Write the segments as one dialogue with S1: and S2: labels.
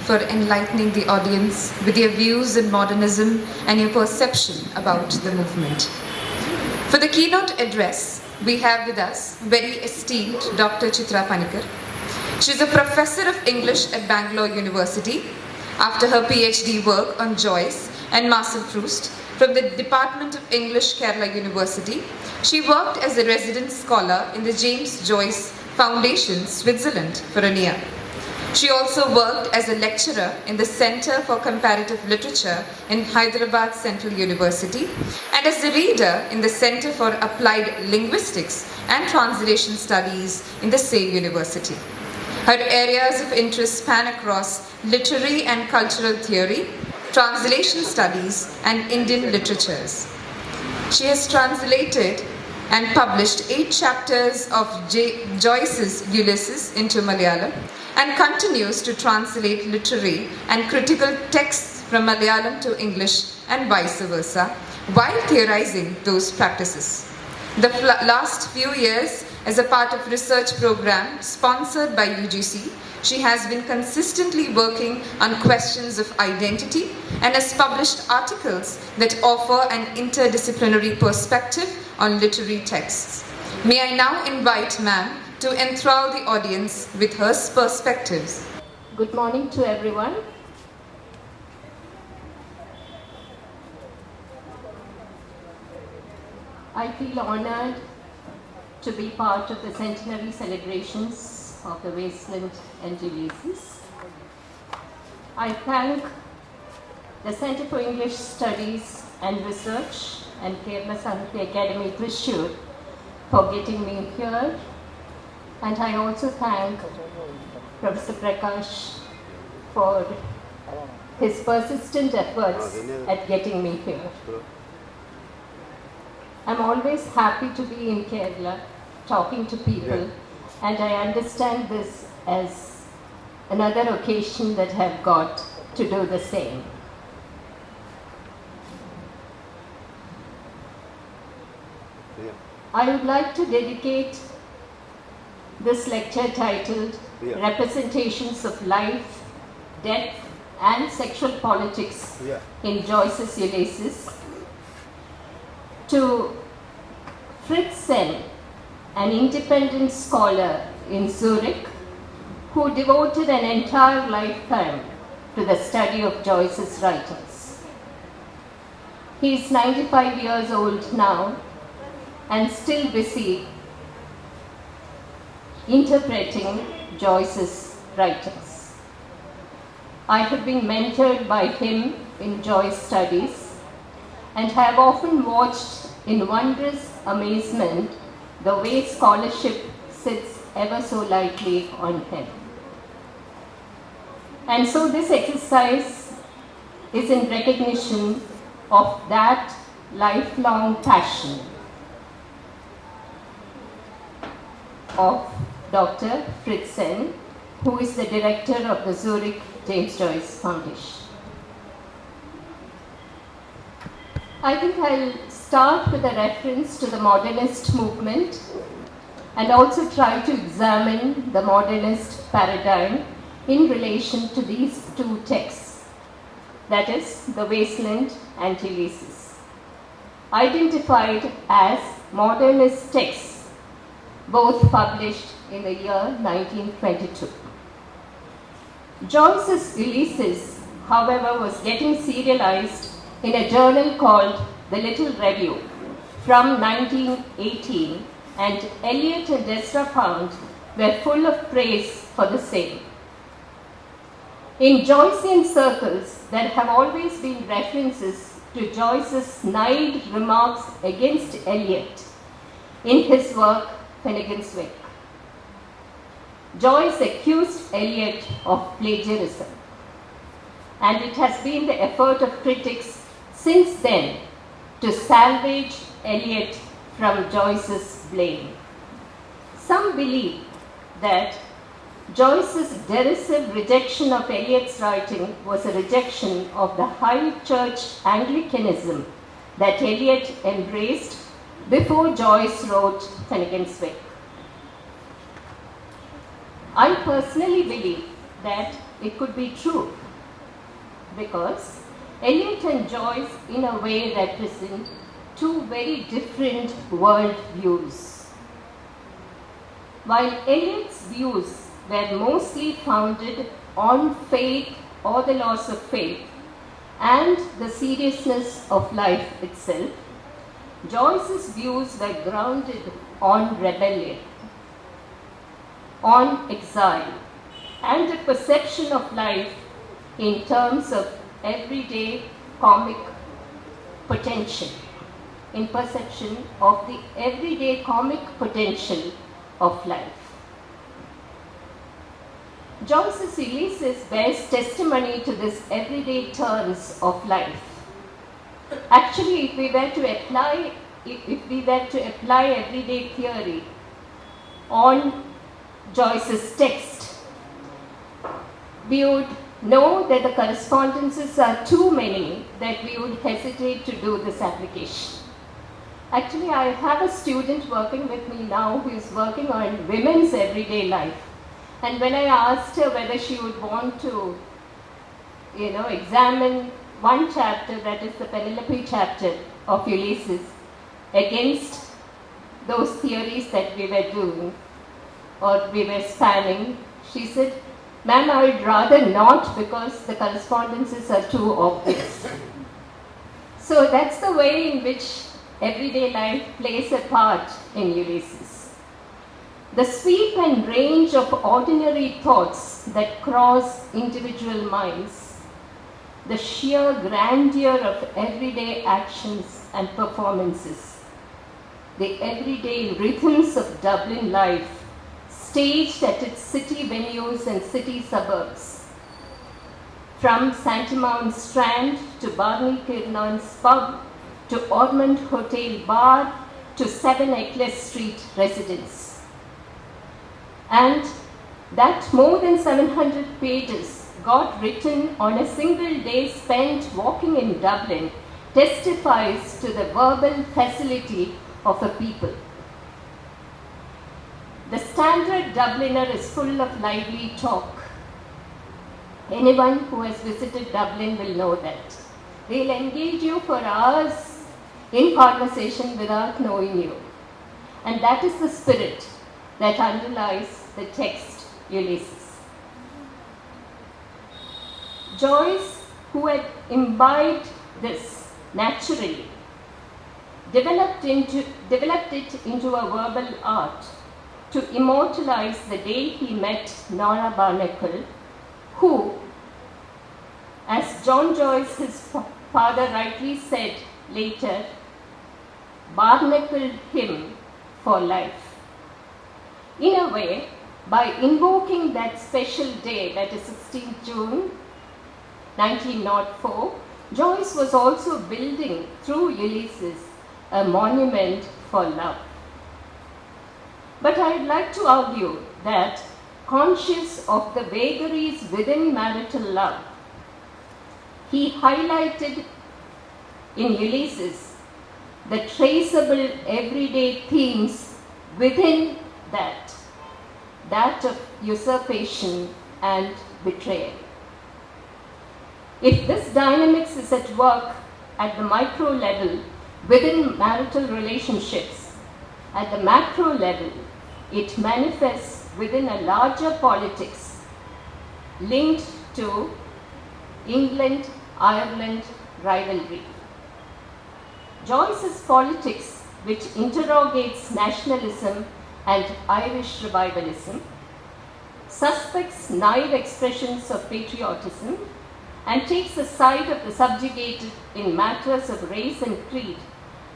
S1: for enlightening the audience with your views in modernism and your perception about the movement. For the keynote address, we have with us very esteemed Dr. Chitra Panikkar. She is a professor of English at Bangalore University. After her PhD work on Joyce and Marcel Proust from the Department of English, Kerala University, she worked as a resident scholar in the James Joyce Foundation, Switzerland for a year. She also worked as a lecturer in the Center for Comparative Literature in Hyderabad Central University and as a reader in the Center for Applied Linguistics and Translation Studies in the same university. Her areas of interest span across literary and cultural theory, translation studies, and Indian literatures. She has translated and published 8 chapters of Joyce's Ulysses into Malayalam and continues to translate literary and critical texts from Malayalam to English and vice versa, while theorizing those practices. The last few years, as a part of research program sponsored by UGC, she has been consistently working on questions of identity and has published articles that offer an interdisciplinary perspective on literary texts. May I now invite ma'am to enthrall the audience with her perspectives.
S2: Good morning to everyone. I feel honored to be part of the centenary celebrations of the Wasteland and Ulysses. I thank the Center for English Studies and Research and Kerala Sahitya Academy Thrissur for getting me here. And I also thank Professor Prakash for his persistent efforts at getting me here. I'm always happy to be in Kerala, talking to people, and I understand this as another occasion that I've got to do the same. I would like to dedicate this lecture titled Representations of Life, Death and Sexual Politics in Joyce's Ulysses to Fritz Senn, an independent scholar in Zurich who devoted an entire lifetime to the study of Joyce's writings. He is 95 years old now and still busy interpreting Joyce's writings. I have been mentored by him in Joyce studies and have often watched in wondrous amazement the way scholarship sits ever so lightly on him. And so this exercise is in recognition of that lifelong passion of Dr. Fritz Senn, who is the director of the Zurich James Joyce Foundation. I think I'll start with a reference to the Modernist movement and also try to examine the Modernist paradigm in relation to these 2 texts, that is, the Wasteland and Ulysses, identified as Modernist texts, both published in the year 1922. Joyce's Ulysses, however, was getting serialized in a journal called The Little Review from 1918, and Eliot and Ezra Pound were full of praise for the same. In Joycean circles, there have always been references to Joyce's snide remarks against Eliot in his work Finnegan's Wake. Joyce accused Eliot of plagiarism, and it has been the effort of critics since then to salvage Eliot from Joyce's blame. Some believe that Joyce's derisive rejection of Eliot's writing was a rejection of the high church Anglicanism that Eliot embraced before Joyce wrote Finnegan's Wake. I personally believe that it could be true, because Eliot and Joyce in a way represent two very different world views. While Eliot's views were mostly founded on faith or the loss of faith and the seriousness of life itself, Joyce's views were grounded on rebellion, on exile, and a perception of life in terms of everyday comic potential, in perception of the everyday comic potential of life. Joyce's Ulysses bears testimony to this everyday turns of life. Actually, if we were to apply everyday theory on Joyce's text, we would know that the correspondences are too many that we would hesitate to do this application. Actually, I have a student working with me now who is working on women's everyday life. And when I asked her whether she would want to, examine one chapter, that is the Penelope chapter of Ulysses, against those theories that we were doing or we were spanning, she said, "Ma'am, I would rather not, because the correspondences are too obvious." So that's the way in which everyday life plays a part in Ulysses. The sweep and range of ordinary thoughts that cross individual minds, the sheer grandeur of everyday actions and performances, the everyday rhythms of Dublin life, staged at its city venues and city suburbs, from Sandymount Strand to Barney Kiernan's pub, to Ormond Hotel bar, to 7 Eccles Street residence. And that more than 700 pages got written on a single day spent walking in Dublin testifies to the verbal facility of a people. The standard Dubliner is full of lively talk. Anyone who has visited Dublin will know that. They'll engage you for hours in conversation without knowing you. And that is the spirit that underlies the text Ulysses. Joyce, who had imbibed this naturally, developed it into a verbal art to immortalize the day he met Nora Barnacle, who, as John Joyce, his father, rightly said later, barnacled him for life. In a way, by invoking that special day, that is 16th June 1904, Joyce was also building, through Ulysses, a monument for love. But I'd like to argue that, conscious of the vagaries within marital love, he highlighted in Ulysses the traceable everyday themes within that of usurpation and betrayal. If this dynamics is at work at the micro level within marital relationships, at the macro level, it manifests within a larger politics linked to England-Ireland rivalry. Joyce's politics, which interrogates nationalism and Irish revivalism, suspects naive expressions of patriotism, and takes the side of the subjugated in matters of race and creed,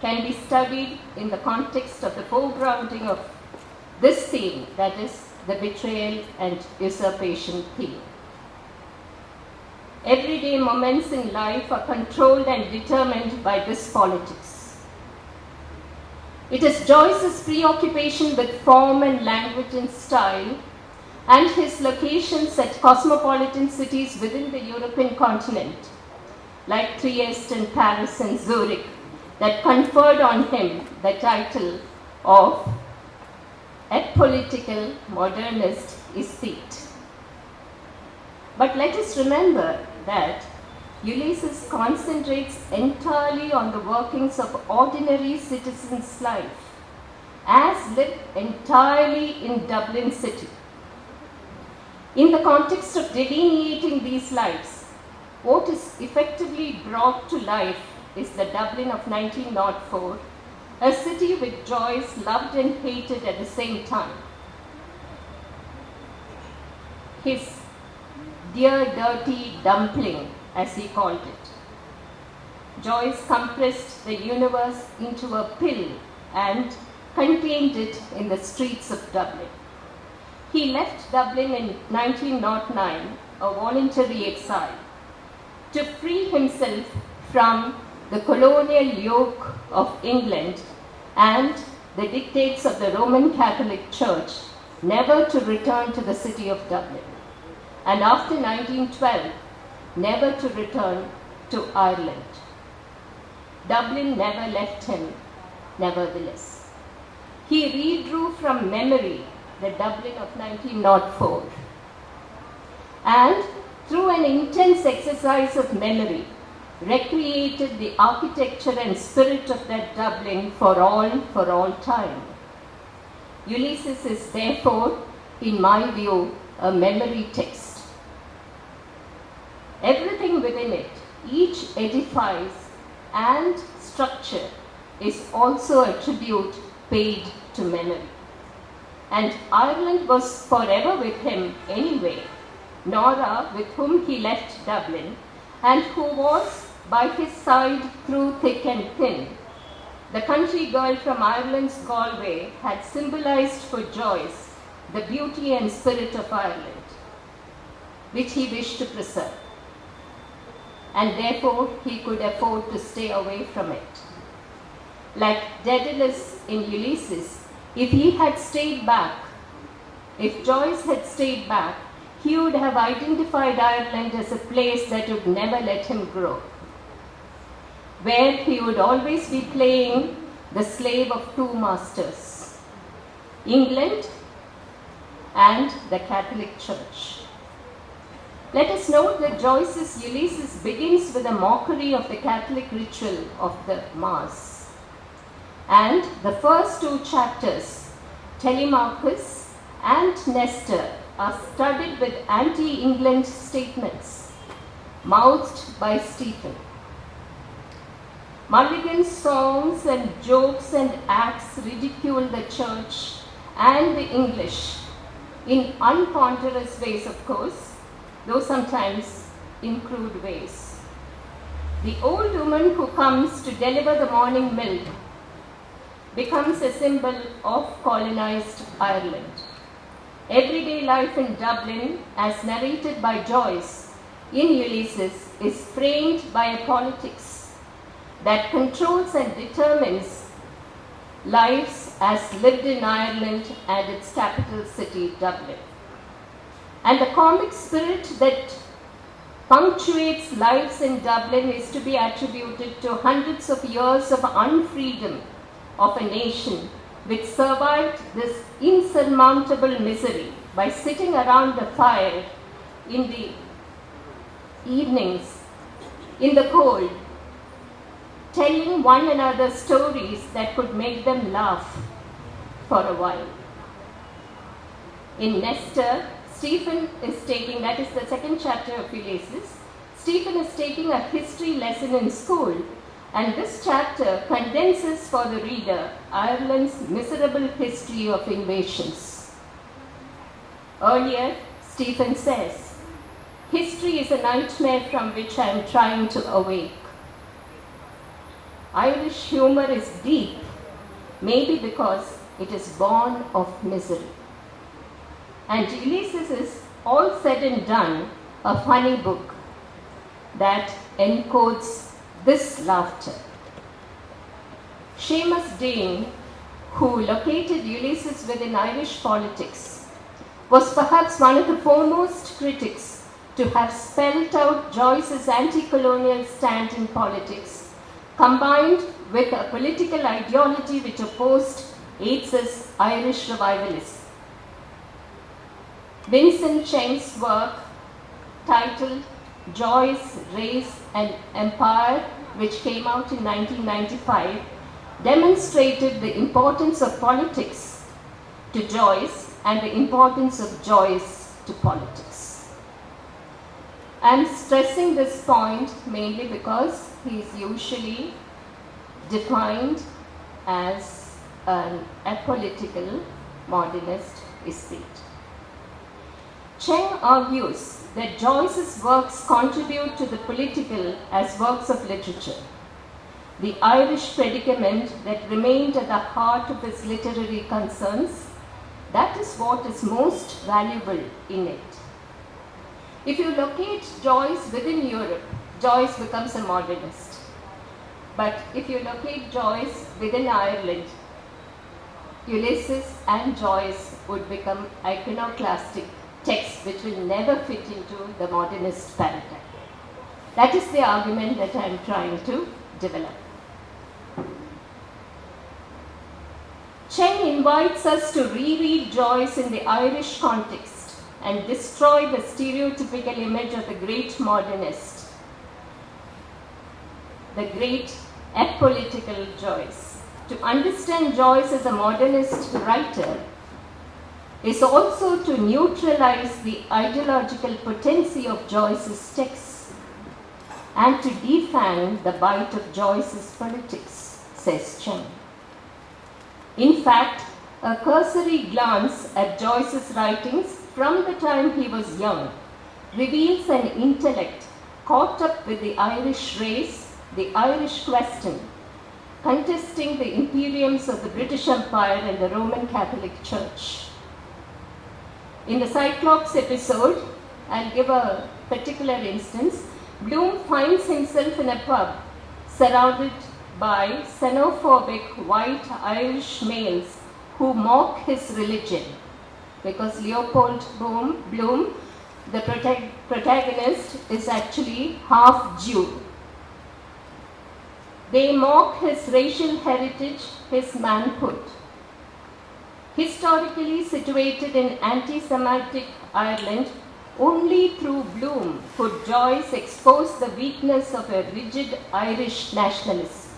S2: can be studied in the context of the foregrounding of this theme, that is, the betrayal and usurpation theme. Everyday moments in life are controlled and determined by this politics. It is Joyce's preoccupation with form and language and style, and his locations at cosmopolitan cities within the European continent, like Trieste and Paris and Zurich, that conferred on him the title of apolitical modernist aesthete. But let us remember that Ulysses concentrates entirely on the workings of ordinary citizens' life, as lived entirely in Dublin city. In the context of delineating these lives, what is effectively brought to life is the Dublin of 1904, a city which Joyce loved and hated at the same time. His dear dirty dumpling, as he called it. Joyce compressed the universe into a pill and contained it in the streets of Dublin. He left Dublin in 1909, a voluntary exile, to free himself from the colonial yoke of England and the dictates of the Roman Catholic Church, never to return to the city of Dublin. And after 1912, never to return to Ireland. Dublin never left him, nevertheless. He redrew from memory the Dublin of 1904. And through an intense exercise of memory, recreated the architecture and spirit of that Dublin for all time. Ulysses is therefore, in my view, a memory text. Everything within it, each edifice and structure, is also a tribute paid to memory. And Ireland was forever with him anyway. Nora, with whom he left Dublin, and who was by his side through thick and thin. The country girl from Ireland's Galway had symbolized for Joyce the beauty and spirit of Ireland, which he wished to preserve. And therefore, he could afford to stay away from it. Like Daedalus in Ulysses, if he had stayed back, if Joyce had stayed back, he would have identified Ireland as a place that would never let him grow, where he would always be playing the slave of two masters, England and the Catholic Church. Let us note that Joyce's Ulysses begins with a mockery of the Catholic ritual of the Mass. And the first two chapters, Telemachus and Nestor, are studded with anti-England statements mouthed by Stephen. Mulligan's songs and jokes and acts ridicule the church and the English in unponderous ways, of course, though sometimes in crude ways. The old woman who comes to deliver the morning milk becomes a symbol of colonized Ireland. Everyday life in Dublin, as narrated by Joyce in Ulysses, is framed by a politics that controls and determines lives as lived in Ireland and its capital city, Dublin. And the comic spirit that punctuates lives in Dublin is to be attributed to hundreds of years of unfreedom of a nation which survived this insurmountable misery by sitting around the fire in the evenings, in the cold, telling one another stories that could make them laugh for a while. In Nestor, Stephen is taking, that is the second chapter of Ulysses, Stephen is taking a history lesson in school, and this chapter condenses for the reader Ireland's miserable history of invasions. Earlier, Stephen says, history is a nightmare from which I am trying to awake. Irish humor is deep, maybe because it is born of misery. And Ulysses is, all said and done, a funny book that encodes this laughter. Seamus Dane, who located Ulysses within Irish politics, was perhaps one of the foremost critics to have spelled out Joyce's anti-colonial stand in politics, combined with a political ideology which opposed Yeats's Irish revivalism. Vincent Cheng's work, titled Joyce, Race and Empire, which came out in 1995, demonstrated the importance of politics to Joyce and the importance of Joyce to politics. I am stressing this point mainly because he is usually defined as an apolitical modernist aesthete. Cheng argues that Joyce's works contribute to the political as works of literature, the Irish predicament that remained at the heart of his literary concerns. That is what is most valuable in it. If you locate Joyce within Europe, Joyce becomes a modernist. But if you locate Joyce within Ireland, Ulysses and Joyce would become iconoclastic texts which will never fit into the modernist paradigm. That is the argument that I am trying to develop. Cheng invites us to reread Joyce in the Irish context and destroy the stereotypical image of the great modernist, the great apolitical Joyce. To understand Joyce as a modernist writer is also to neutralize the ideological potency of Joyce's texts and to defang the bite of Joyce's politics, says Cheng. In fact, a cursory glance at Joyce's writings from the time he was young reveals an intellect caught up with the Irish race, the Irish question, contesting the imperiums of the British Empire and the Roman Catholic Church. In the Cyclops episode, I'll give a particular instance. Bloom finds himself in a pub surrounded by xenophobic white Irish males who mock his religion, because Leopold Bloom, the protagonist, is actually half Jew. They mock his racial heritage, his manhood. Historically situated in anti-Semitic Ireland, only through Bloom could Joyce expose the weakness of a rigid Irish nationalist.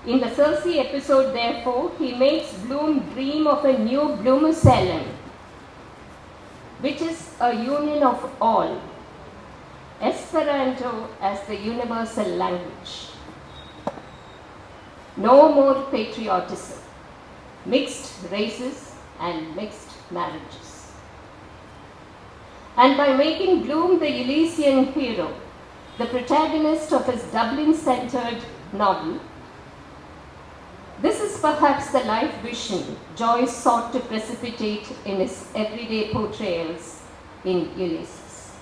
S2: In the Circe episode, therefore, he makes Bloom dream of a new Bloomusalem, which is a union of all, Esperanto as the universal language. No more patriotism, mixed races and mixed marriages. And by making Bloom the Elysian hero, the protagonist of his Dublin-centered novel, this is perhaps the life vision Joyce sought to precipitate in his everyday portrayals in Ulysses.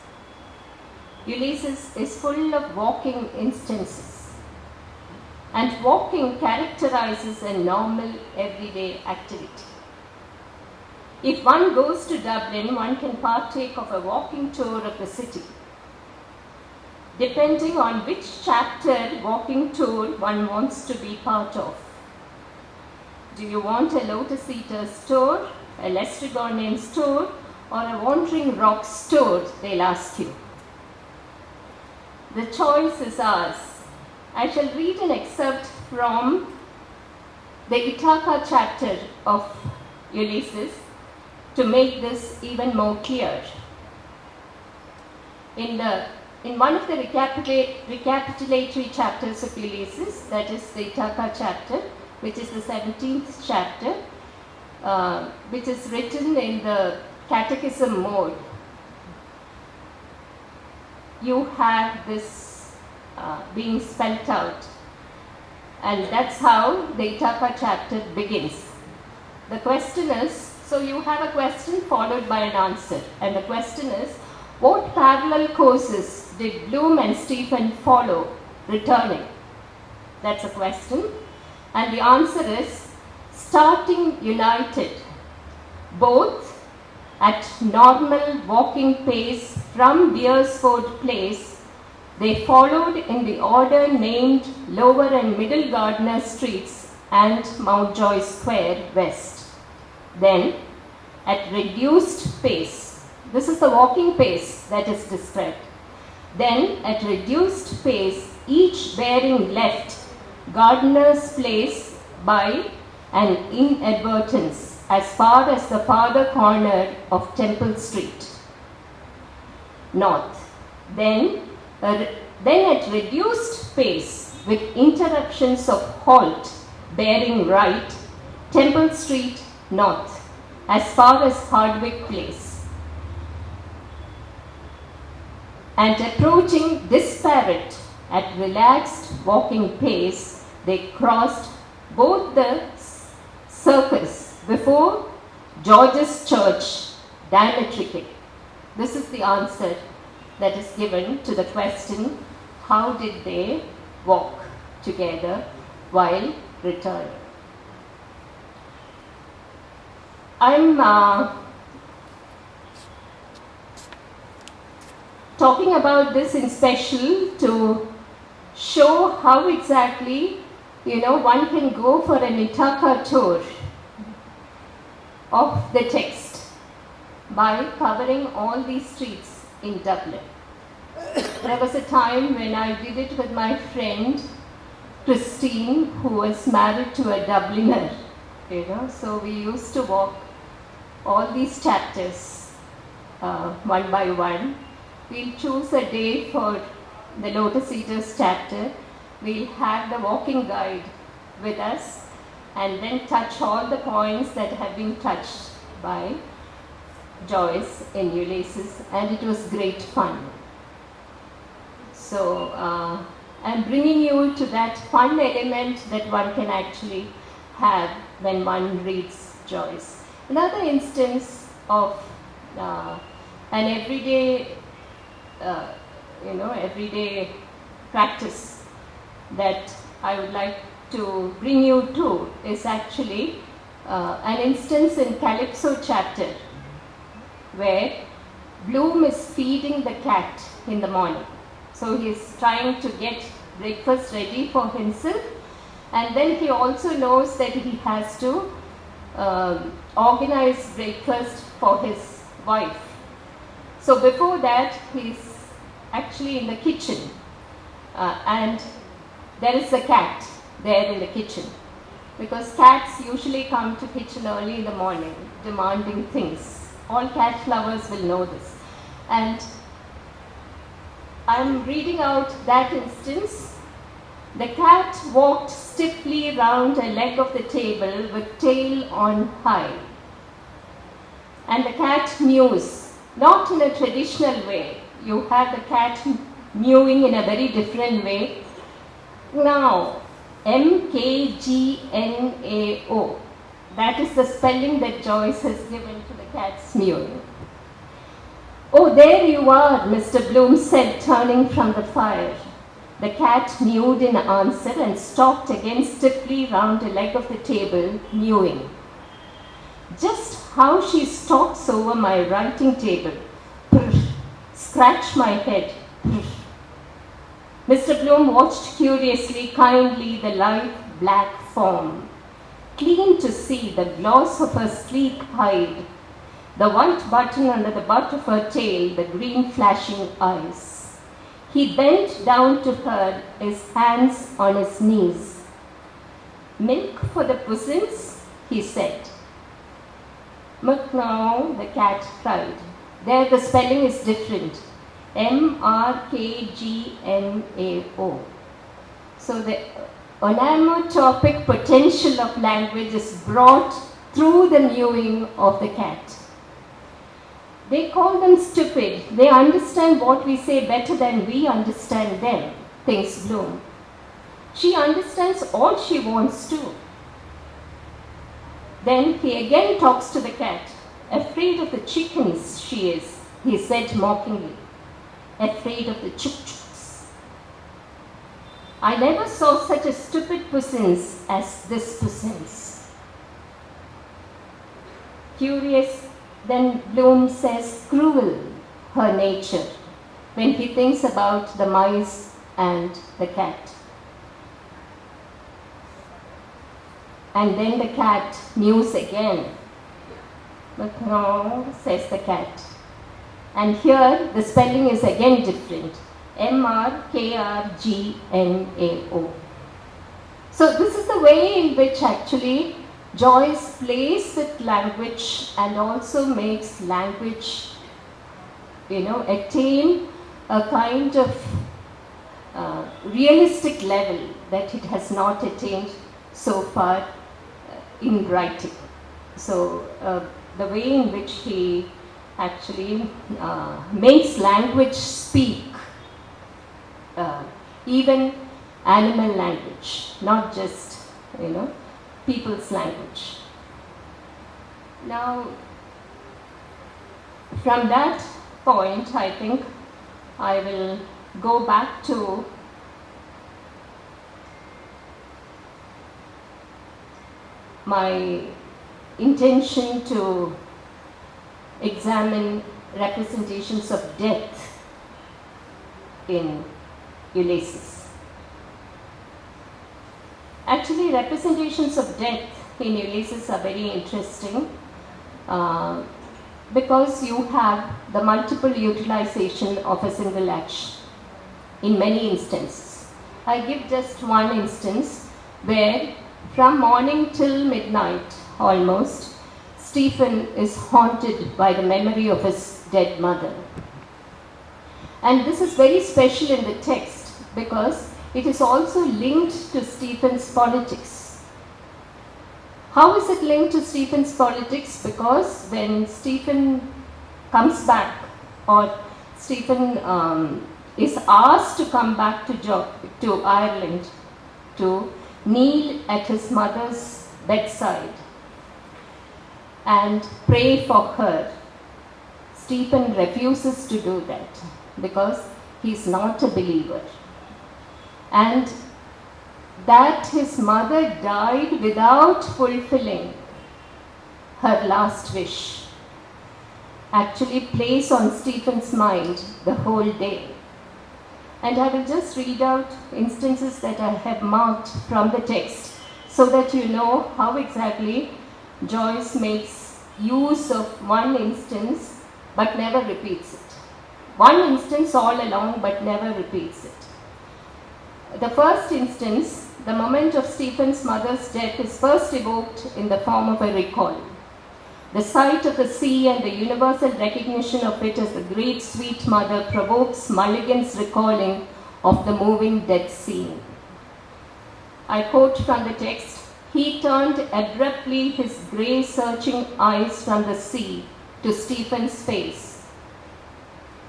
S2: Ulysses is full of walking instances, and walking characterizes a normal everyday activity. If one goes to Dublin, one can partake of a walking tour of the city. Depending on which chapter walking tour one wants to be part of. Do you want a Lotus Eater's tour, a Lestrygonian's tour, or a Wandering Rock's tour, they'll ask you. The choice is ours. I shall read an excerpt from the Ithaca chapter of Ulysses to make this even more clear. In one of the recapitulatory chapters of Ulysses, that is the Ithaca chapter, which is the 17th chapter, which is written in the catechism mode. You have this being spelt out, and that's how the Ithaca chapter begins. The question is, so you have a question followed by an answer, and the question is, what parallel courses did Bloom and Stephen follow returning? That's a question. And the answer is, starting united, both at normal walking pace from Beersford Place, they followed in the order named Lower and Middle Gardiner Streets and Mountjoy Square West. Then, at reduced pace, This is the walking pace that is described. Then, at reduced pace, each bearing left gardener's place by an inadvertence as far as the farther corner of Temple Street, north. Then at reduced pace with interruptions of halt bearing right, Temple Street, north, as far as Hardwick Place. And approaching disparate at relaxed walking pace, they crossed both the circus before George's Church, Diametric. This is the answer that is given to the question, how did they walk together while returning? I'm talking about this in special to show how exactly, one can go for an Ithaca tour of the text by covering all these streets in Dublin. There was a time when I did it with my friend Christine, who was married to a Dubliner, so we used to walk all these chapters one by one. We'll choose a day for the Lotus Eaters chapter. We'll have the walking guide with us and then touch all the points that have been touched by Joyce in Ulysses, and it was great fun. So I'm bringing you to that fun element that one can actually have when one reads Joyce. Another instance of an everyday, everyday practice that I would like to bring you to is actually an instance in Calypso chapter where Bloom is feeding the cat in the morning. So he is trying to get breakfast ready for himself, and then he also knows that he has to organize breakfast for his wife. So before that, he's actually in the kitchen, and there is a cat there in the kitchen, because cats usually come to kitchen early in the morning demanding things. All cat lovers will know this. And I'm reading out that instance. The cat walked stiffly round a leg of the table with tail on high. And the cat mews, not in a traditional way. You have the cat mewing in a very different way. Now, M-K-G-N-A-O. That is the spelling that Joyce has given to the cat's mewing. "Oh, there you are," Mr. Bloom said, turning from the fire. The cat mewed in answer and stalked again stiffly round a leg of the table, mewing. Just how she stalks over my writing table. Prr. Scratch my head. Prr. Mr. Bloom watched curiously, kindly, the lithe black form. Clean to see the gloss of her sleek hide, the white button under the butt of her tail, the green flashing eyes. He bent down to her, his hands on his knees. "Milk for the pussins?" he said. "Milk now," the cat cried. There the spelling is different. M-R-K-G-N-A-O. So the onomatopic potential of language is brought through the mewing of the cat. They call them stupid. They understand what we say better than we understand them, thinks Bloom. She understands all she wants to. Then he again talks to the cat. "Afraid of the chickens, she is," he said mockingly. "Afraid of the chuk-chuks. I never saw such a stupid pussins as this pussins." Curious, then Bloom says cruel, her nature, when he thinks about the mice and the cat. And then the cat mews again. "But no," says the cat. And here the spelling is again different. Mrkrgnao. So this is the way in which actually Joyce plays with language and also makes language, attain a kind of realistic level that it has not attained so far in writing. So the way in which he actually makes language speak, even animal language, not just, people's language. Now, from that point, I think I will go back to my intention to examine representations of death in Ulysses. Actually, representations of death in Ulysses are very interesting because you have the multiple utilization of a single action in many instances. I give just one instance where from morning till midnight almost, Stephen is haunted by the memory of his dead mother. And this is very special in the text because it is also linked to Stephen's politics. How is it linked to Stephen's politics? Because when Stephen comes back, or Stephen is asked to come back to Ireland to kneel at his mother's bedside and pray for her, Stephen refuses to do that because he is not a believer. And that his mother died without fulfilling her last wish actually plays on Stephen's mind the whole day. And I will just read out instances that I have marked from the text so that you know how exactly Joyce makes use of one instance but never repeats it. One instance all along but never repeats it. The first instance, the moment of Stephen's mother's death, is first evoked in the form of a recall. The sight of the sea and the universal recognition of it as the great sweet mother provokes Mulligan's recalling of the moving death scene. I quote from the text, "He turned abruptly his grey searching eyes from the sea to Stephen's face."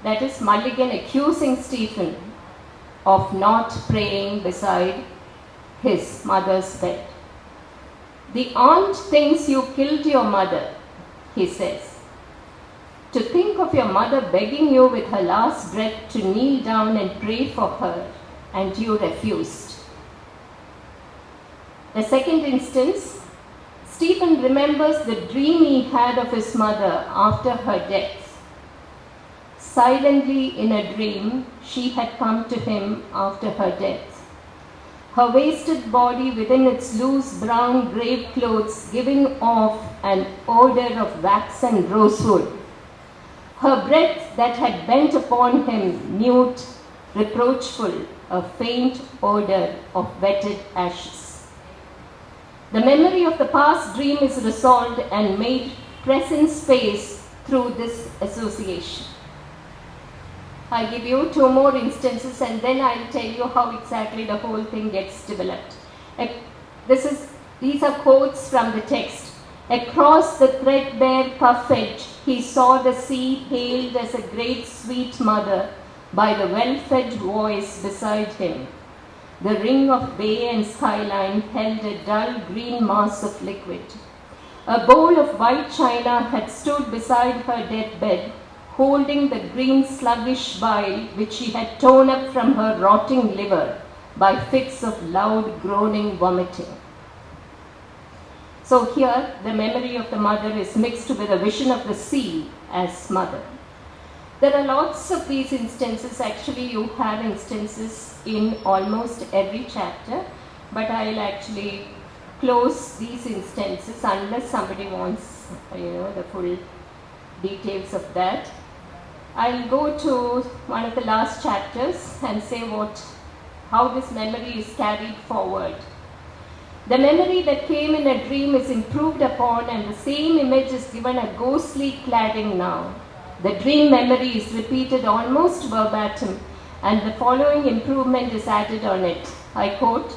S2: That is Mulligan accusing Stephen of not praying beside his mother's bed. "The aunt thinks you killed your mother," he says. "To think of your mother begging you with her last breath to kneel down and pray for her, and you refused." The second instance, Stephen remembers the dream he had of his mother after her death. Silently in a dream, she had come to him after her death. Her wasted body within its loose brown grave clothes giving off an odor of wax and rosewood. Her breath that had bent upon him, mute, reproachful, a faint odor of wetted ashes. The memory of the past dream is resolved and made present space through this association. I give you two more instances and then I'll tell you how exactly the whole thing gets developed. These are quotes from the text. "Across the threadbare cuff edge, he saw the sea hailed as a great sweet mother by the well-fed voice beside him. The ring of bay and skyline held a dull green mass of liquid. A bowl of white china had stood beside her deathbed, holding the green sluggish bile which she had torn up from her rotting liver by fits of loud groaning vomiting." So here the memory of the mother is mixed with a vision of the sea as mother. There are lots of these instances. Actually, you have instances in almost every chapter, but I'll actually close these instances unless somebody wants, the full details of that. I'll go to one of the last chapters and say how this memory is carried forward. The memory that came in a dream is improved upon, and the same image is given a ghostly cladding now. The dream memory is repeated almost verbatim, and the following improvement is added on it. I quote,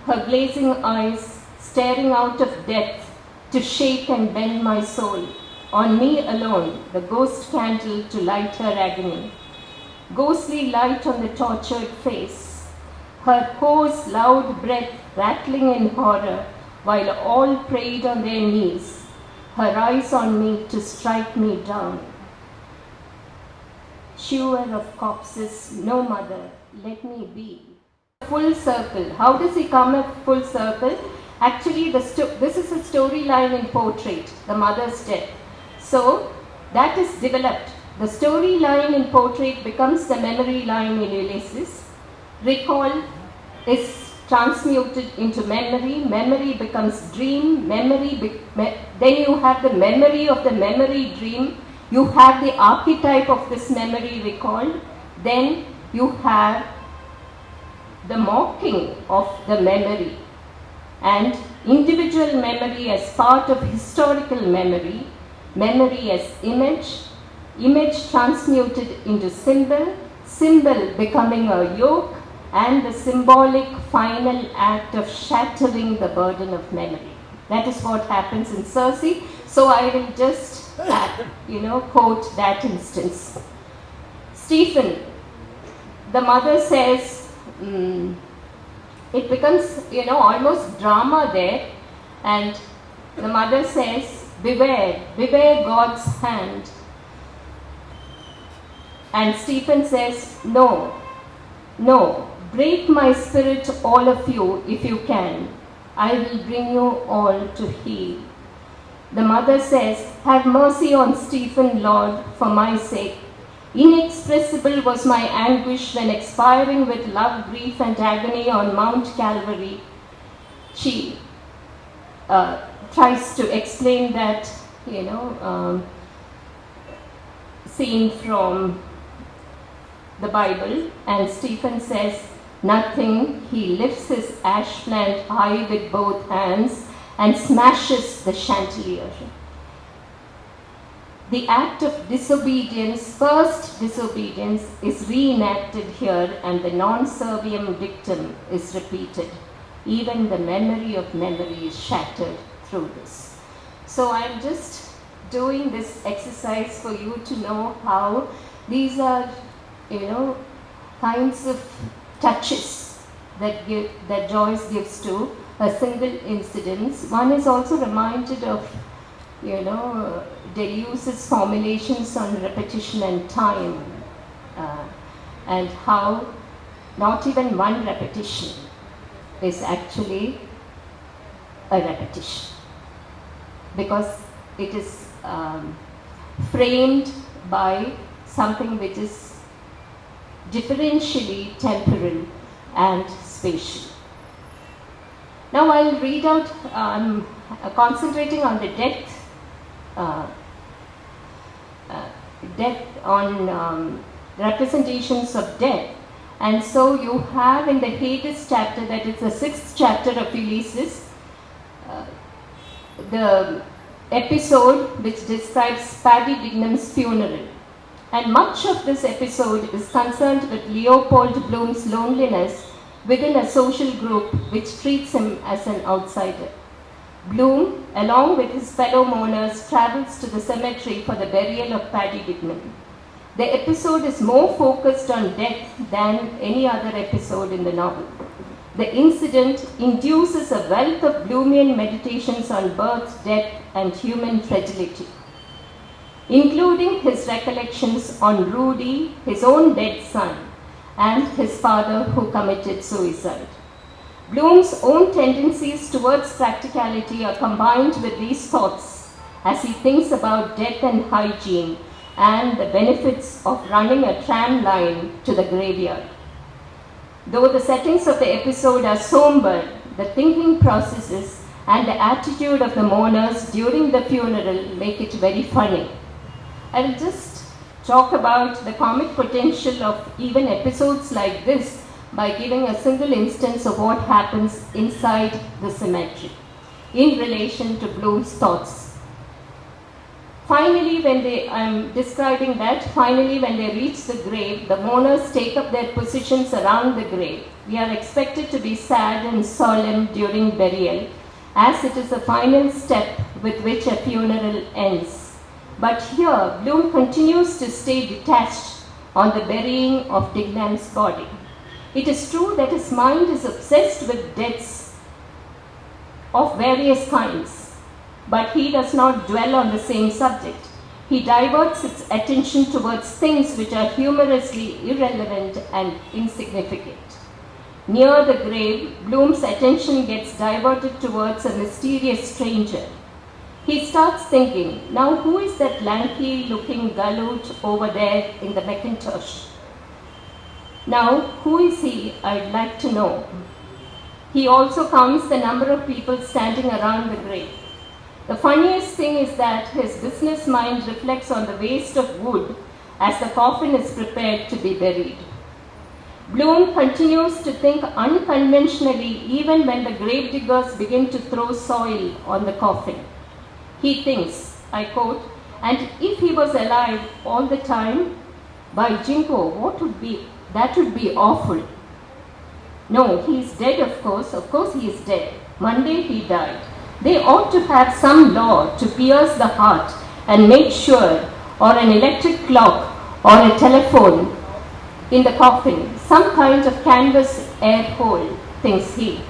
S2: "Her glazing eyes, staring out of death, to shake and bend my soul. On me alone, the ghost candle to light her agony. Ghostly light on the tortured face. Her hoarse, loud breath rattling in horror, while all prayed on their knees. Her eyes on me to strike me down. Shewer of corpses, no mother, let me be." Full circle. How does he come at full circle? Actually, this is a storyline in portrait, the mother's death. So, that is developed. The storyline in portrait becomes the memory line in Ulysses. Recall is transmuted into memory. Memory becomes dream. Then you have the memory of the memory dream. You have the archetype of this memory recalled. Then you have the mocking of the memory and individual memory as part of historical memory. Memory as image transmuted into symbol becoming a yoke, and the symbolic final act of shattering the burden of memory. That is what happens in Circe. So I will just, quote that instance. Stephen, the mother says, it becomes, almost drama there, and the mother says, beware God's hand. And Stephen says, no, break my spirit, all of you, if you can. I will bring you all to heel. The mother says, have mercy on Stephen, Lord, for my sake. Inexpressible was my anguish when expiring with love, grief, and agony on Mount Calvary. She tries to explain that, scene from the Bible, and Stephen says, nothing. He lifts his ash plant high with both hands and smashes the chandelier. The act of disobedience, first disobedience, is reenacted here, and the non serviam dictum is repeated. Even the memory of memory is shattered through this. So I'm just doing this exercise for you to know how these are, kinds of touches that Joyce gives to a single incident. One is also reminded of, Deleuze's formulations on repetition and time, and how not even one repetition is actually a repetition, because it is framed by something which is differentially temporal and spatial. Now I'll read out, concentrating on the death on representations of death. And so you have in the Hades chapter, that is the 6th chapter of Ulysses, the episode which describes Paddy Dignam's funeral. And much of this episode is concerned with Leopold Bloom's loneliness within a social group which treats him as an outsider. Bloom, along with his fellow mourners, travels to the cemetery for the burial of Paddy Dignam. The episode is more focused on death than any other episode in the novel. The incident induces a wealth of Bloomian meditations on birth, death, and human fragility, including his recollections on Rudy, his own dead son, and his father who committed suicide. Bloom's own tendencies towards practicality are combined with these thoughts as he thinks about death and hygiene and the benefits of running a tram line to the graveyard. Though the settings of the episode are somber, the thinking processes and the attitude of the mourners during the funeral make it very funny. I will just talk about the comic potential of even episodes like this by giving a single instance of what happens inside the cemetery in relation to Bloom's thoughts. Finally, I'm describing that, finally when they reach the grave, the mourners take up their positions around the grave. We are expected to be sad and solemn during burial, as it is the final step with which a funeral ends. But here, Bloom continues to stay detached on the burying of Dignam's body. It is true that his mind is obsessed with deaths of various kinds, but he does not dwell on the same subject. He diverts its attention towards things which are humorously irrelevant and insignificant. Near the grave, Bloom's attention gets diverted towards a mysterious stranger. He starts thinking, now who is that lanky-looking galoot over there in the Macintosh? Now, who is he? I'd like to know. He also counts the number of people standing around the grave. The funniest thing is that his business mind reflects on the waste of wood as the coffin is prepared to be buried. Bloom continues to think unconventionally even when the gravediggers begin to throw soil on the coffin. He thinks, I quote, and if he was alive all the time, by Jingo, that would be awful. No, he's dead, of course he is dead. Monday he died. They ought to have some law to pierce the heart and make sure, or an electric clock or a telephone in the coffin, some kind of canvas air hole, thinks he.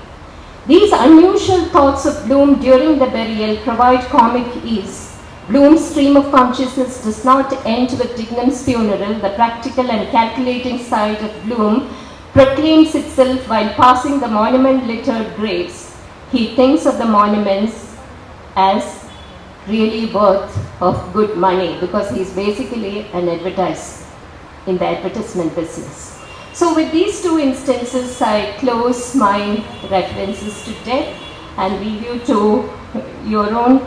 S2: These unusual thoughts of Bloom during the burial provide comic ease. Bloom's stream of consciousness does not end with Dignam's funeral. The practical and calculating side of Bloom proclaims itself while passing the monument-littered graves. He thinks of the monuments as really worth of good money because he's basically an advertiser in the advertisement business. So with these two instances, I close my references to death and leave you to your own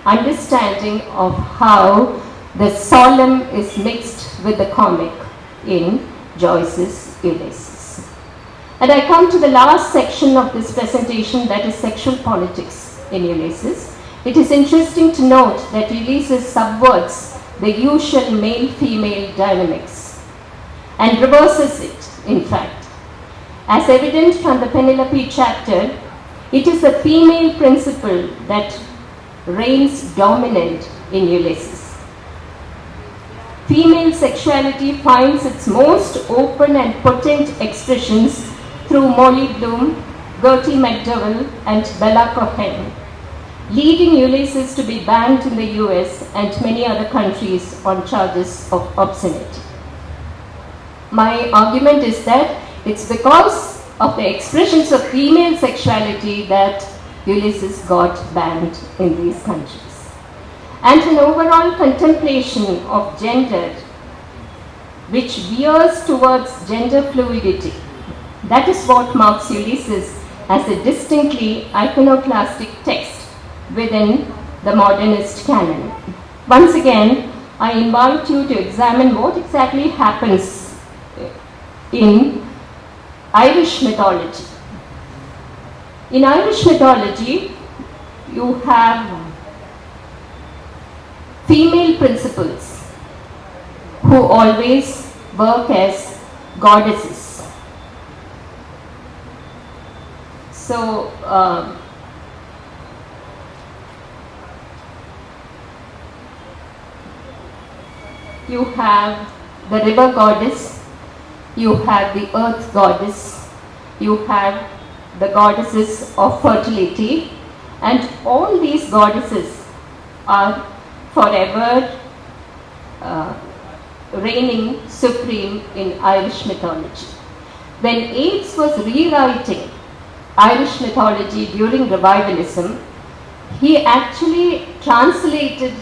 S2: understanding of how the solemn is mixed with the comic in Joyce's Ulysses. And I come to the last section of this presentation, that is sexual politics in Ulysses. It is interesting to note that Ulysses subverts the usual male-female dynamics and reverses it, in fact. As evident from the Penelope chapter, it is the female principle that reigns dominant in Ulysses. Female sexuality finds its most open and potent expressions through Molly Bloom, Gertie McDowell, and Bella Cohen, leading Ulysses to be banned in the US and many other countries on charges of obscenity. My argument is that it's because of the expressions of female sexuality that Ulysses got banned in these countries. And an overall contemplation of gender which veers towards gender fluidity. That is what marks Ulysses as a distinctly iconoclastic text within the modernist canon. Once again, I invite you to examine what exactly happens in Irish mythology. In Irish mythology, you have female principles who always work as goddesses. So, you have the river goddess, you have the earth goddess, you have the goddesses of fertility, and all these goddesses are forever reigning supreme in Irish mythology. When Yeats was rewriting Irish mythology during revivalism, he actually translated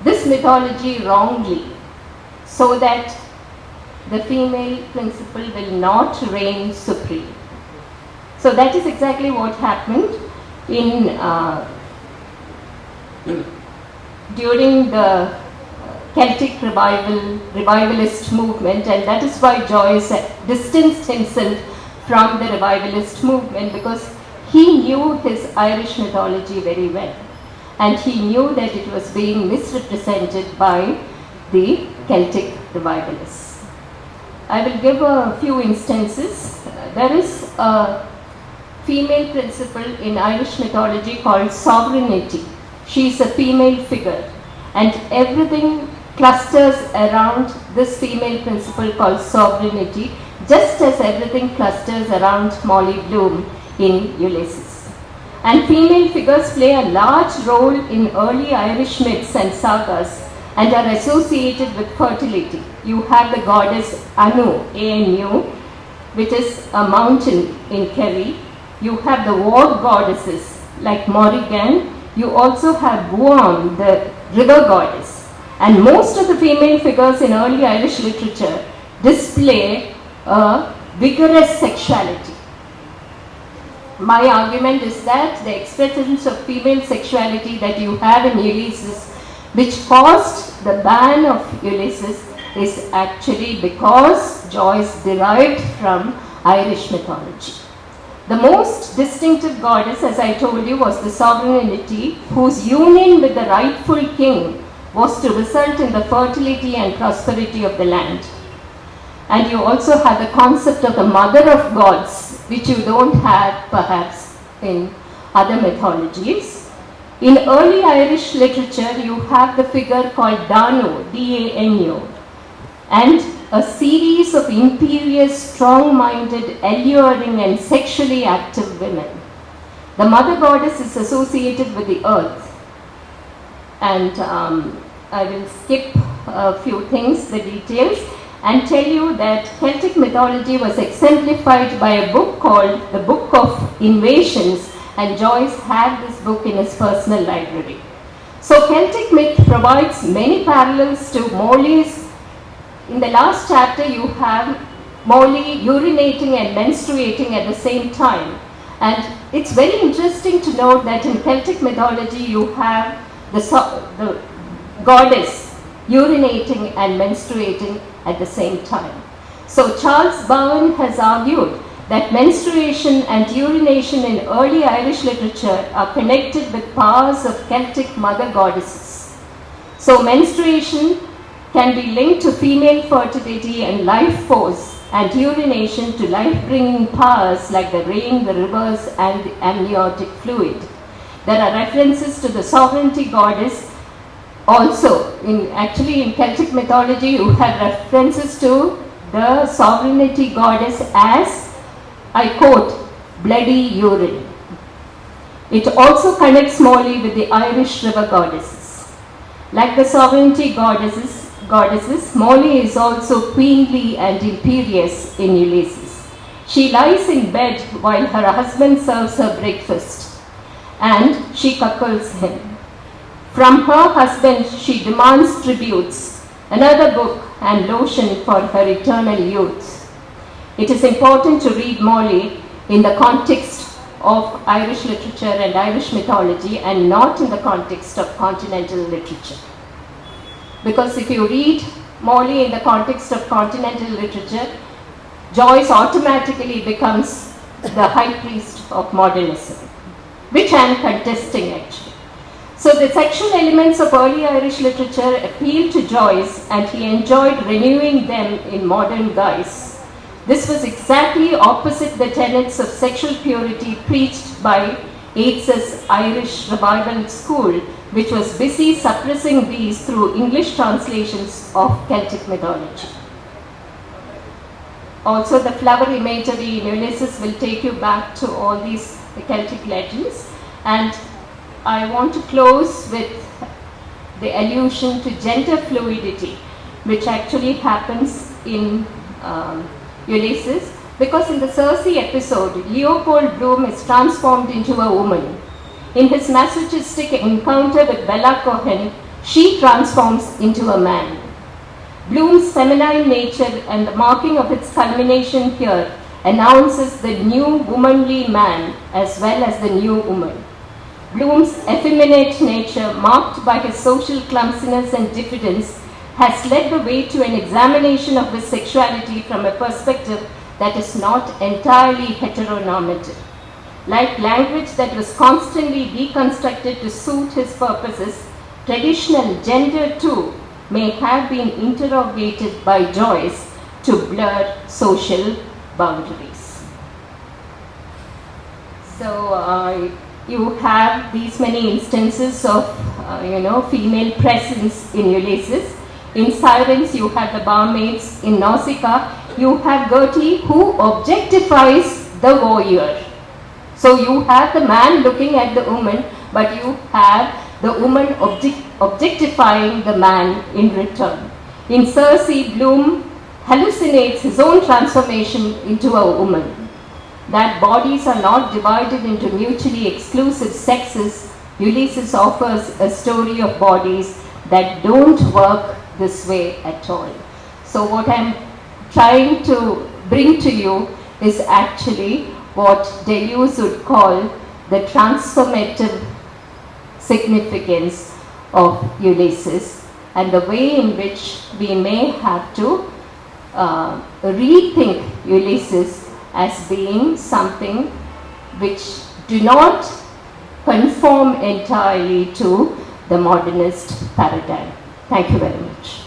S2: this mythology wrongly so that the female principle will not reign supreme. So that is exactly what happened in during the Celtic revivalist movement, and that is why Joyce distanced himself from the revivalist movement, because he knew his Irish mythology very well, and he knew that it was being misrepresented by the Celtic revivalists. I will give a few instances. There is a female principle in Irish mythology called sovereignty. She is a female figure, and everything clusters around this female principle called sovereignty, just as everything clusters around Molly Bloom in Ulysses. And female figures play a large role in early Irish myths and sagas and are associated with fertility. You have the goddess Anu, A-N-U, which is a mountain in Kerry. You have the war goddesses like Morrigan. You also have Buam, the river goddess. And most of the female figures in early Irish literature display a vigorous sexuality. My argument is that the expressions of female sexuality that you have in Ulysses, which caused the ban of Ulysses, is actually because Joyce derived from Irish mythology. The most distinctive goddess, as I told you, was the sovereignty, whose union with the rightful king was to result in the fertility and prosperity of the land. And you also have the concept of the mother of gods, which you don't have perhaps in other mythologies. In early Irish literature, you have the figure called Danu, D-A-N-U, and a series of imperious, strong-minded, alluring and sexually active women. The mother goddess is associated with the earth. And I will skip a few things, the details, and tell you that Celtic mythology was exemplified by a book called The Book of Invasions, and Joyce had this book in his personal library. So Celtic myth provides many parallels to Morley's. In the last chapter, you have Morley urinating and menstruating at the same time. And it's very interesting to note that in Celtic mythology, you have the goddess urinating and menstruating at the same time. So Charles Bowen has argued that menstruation and urination in early Irish literature are connected with powers of Celtic mother goddesses. So menstruation can be linked to female fertility and life force, and urination to life-bringing powers like the rain, the rivers, and the amniotic fluid. There are references to the sovereignty goddess. Also, in Celtic mythology, you have references to the sovereignty goddess as, I quote, bloody urine. It also connects Morley with the Irish river goddesses. Like the sovereignty goddesses, Morley is also queenly and imperious in Ulysses. She lies in bed while her husband serves her breakfast, and she cuckolds him. From her husband, she demands tributes, another book and lotion for her eternal youth. It is important to read Morley in the context of Irish literature and Irish mythology, and not in the context of continental literature. Because if you read Morley in the context of continental literature, Joyce automatically becomes the high priest of modernism, which I am contesting actually. So the sexual elements of early Irish literature appealed to Joyce, and he enjoyed renewing them in modern guise. This was exactly opposite the tenets of sexual purity preached by Yeats's Irish revival school, which was busy suppressing these through English translations of Celtic mythology. Also, the flower imagery in Ulysses will take you back to all these Celtic legends. And I want to close with the allusion to gender fluidity, which actually happens in Ulysses, because in the Circe episode, Leopold Bloom is transformed into a woman. In his masochistic encounter with Bella Cohen, she transforms into a man. Bloom's feminine nature and the marking of its culmination here announces the new womanly man as well as the new woman. Bloom's effeminate nature, marked by his social clumsiness and diffidence, has led the way to an examination of his sexuality from a perspective that is not entirely heteronormative. Like language that was constantly deconstructed to suit his purposes, traditional gender too may have been interrogated by Joyce to blur social boundaries. So you have these many instances of female presence in Ulysses. In Sirens, you have the barmaids. In Nausicaa, you have Gertie, who objectifies the warrior. So you have the man looking at the woman, but you have the woman objectifying the man in return. In Circe, Bloom hallucinates his own transformation into a woman. That bodies are not divided into mutually exclusive sexes, Ulysses offers a story of bodies that don't work this way at all. So what I'm trying to bring to you is actually what Deleuze would call the transformative significance of Ulysses, and the way in which we may have to rethink Ulysses as being something which do not conform entirely to the modernist paradigm. Thank you very much.